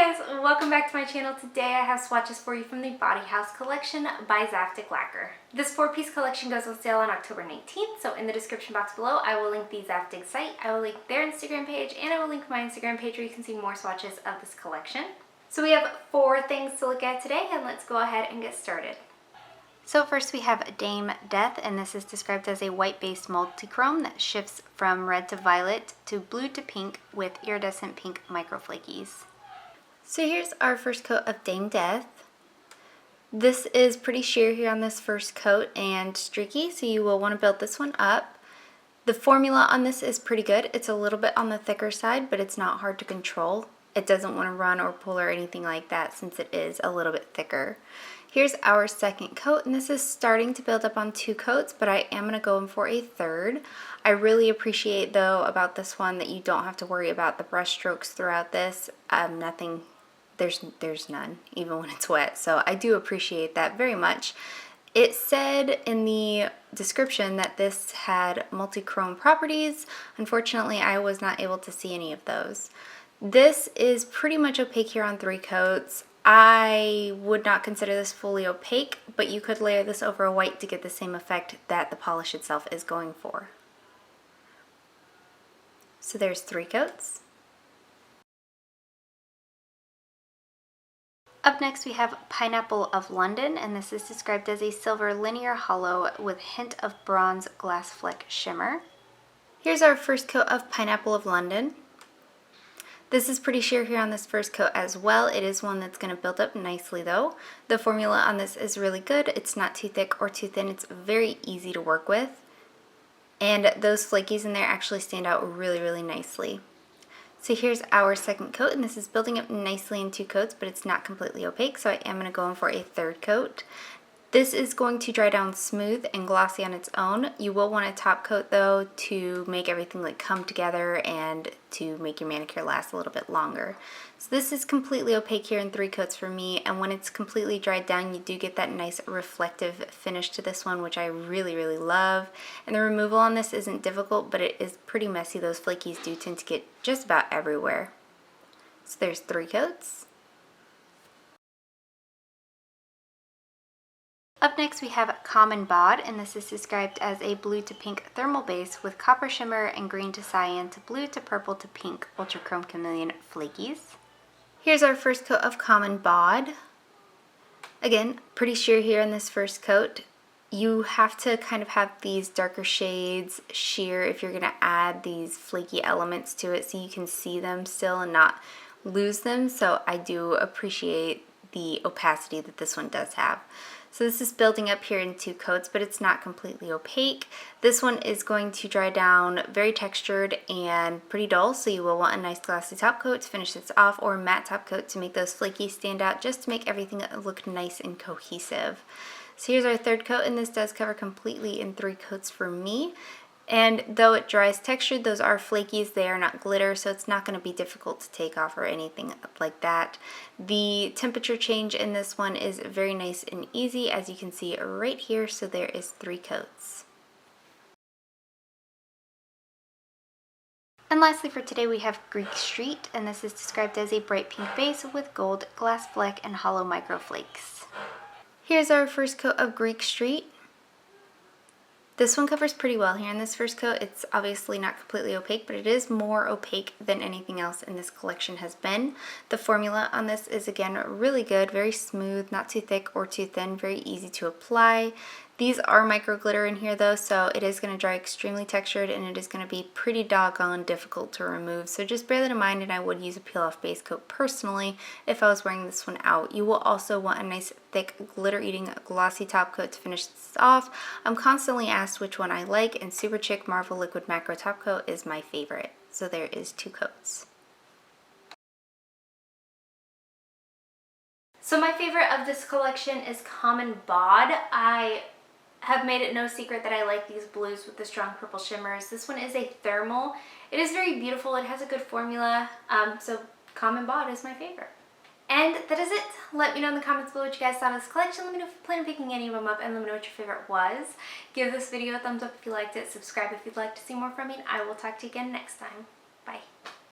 guys, welcome back to my channel. Today I have swatches for you from the Bawdy House Collection by Zaftig Lacquer. This 4-piece collection goes on sale on October 19th, so in the description box below I will link the Zaftig site, I will link their Instagram page, and I will link my Instagram page where you can see more swatches of this collection. So we have 4 things to look at today, and let's go ahead and get started. So first we have Dame Death, and this is described as a white-based multi-chrome that shifts from red to violet to blue to pink with iridescent pink microflakies. So here's our first coat of Dame Death. This is pretty sheer here on this first coat and streaky, so you will want to build this one up. The formula on this is pretty good. It's a little bit on the thicker side, but it's not hard to control. It doesn't want to run or pull or anything like that since it is a little bit thicker. Here's our second coat, and this is starting to build up on 2 coats, but I am going to go in for a third. I really appreciate, though, about this one that you don't have to worry about the brush strokes throughout this. There's none, even when it's wet, so I do appreciate that very much. It said in the description that this had multi-chrome properties. Unfortunately, I was not able to see any of those. This is pretty much opaque here on 3 coats. I would not consider this fully opaque, but you could layer this over a white to get the same effect that the polish itself is going for. So there's 3 coats. Up next we have Pineapple of London, and this is described as a silver linear hollow with hint of bronze glass fleck shimmer. Here's our first coat of Pineapple of London. This is pretty sheer here on this first coat as well. It is one that's going to build up nicely though. The formula on this is really good. It's not too thick or too thin. It's very easy to work with. And those flakies in there actually stand out really, really nicely. So here's our second coat, and this is building up nicely in 2 coats, but it's not completely opaque, so I am going to go in for a third coat. This is going to dry down smooth and glossy on its own. You will want a top coat though to make everything like come together and to make your manicure last a little bit longer. So this is completely opaque here in 3 coats for me, and when it's completely dried down you do get that nice reflective finish to this one, which I really, really love. And the removal on this isn't difficult, but it is pretty messy. Those flakies do tend to get just about everywhere. So there's 3 coats. Up next we have Common Bawd, and this is described as a blue to pink thermal base with copper shimmer and green to cyan to blue to purple to pink ultra chrome chameleon flakies. Here's our first coat of Common Bawd. Again, pretty sheer here in this first coat. You have to kind of have these darker shades sheer if you're going to add these flaky elements to it so you can see them still and not lose them, so I do appreciate the opacity that this one does have. So this is building up here in 2 coats, but it's not completely opaque. This one is going to dry down very textured and pretty dull, so you will want a nice glossy top coat to finish this off, or a matte top coat to make those flakies stand out, just to make everything look nice and cohesive. So here's our third coat, and this does cover completely in 3 coats for me. And though it dries textured, those are flakies, they are not glitter, so it's not going to be difficult to take off or anything like that. The temperature change in this one is very nice and easy, as you can see right here, so there is 3 coats. And lastly for today we have Greek Street, and this is described as a bright pink base with gold, glass fleck, and hollow microflakes. Here's our first coat of Greek Street. This one covers pretty well here in this first coat. It's obviously not completely opaque, but it is more opaque than anything else in this collection has been. The formula on this is, again, really good, very smooth, not too thick or too thin, very easy to apply. These are micro glitter in here though, so it is going to dry extremely textured, and it is going to be pretty doggone difficult to remove. So just bear that in mind, and I would use a peel off base coat personally if I was wearing this one out. You will also want a nice thick glitter eating glossy top coat to finish this off. I'm constantly asked which one I like, and Super Chic Marvel Liquid Macro Top Coat is my favorite. So there is 2 coats. So my favorite of this collection is Common Bawd. I have made it no secret that I like these blues with the strong purple shimmers. This one is a thermal. It is very beautiful. It has a good formula. So Common Bawd is my favorite. And that is it. Let me know in the comments below what you guys thought of this collection. Let me know if you plan on picking any of them up, and let me know what your favorite was. Give this video a thumbs up if you liked it. Subscribe if you'd like to see more from me, and I will talk to you again next time. Bye.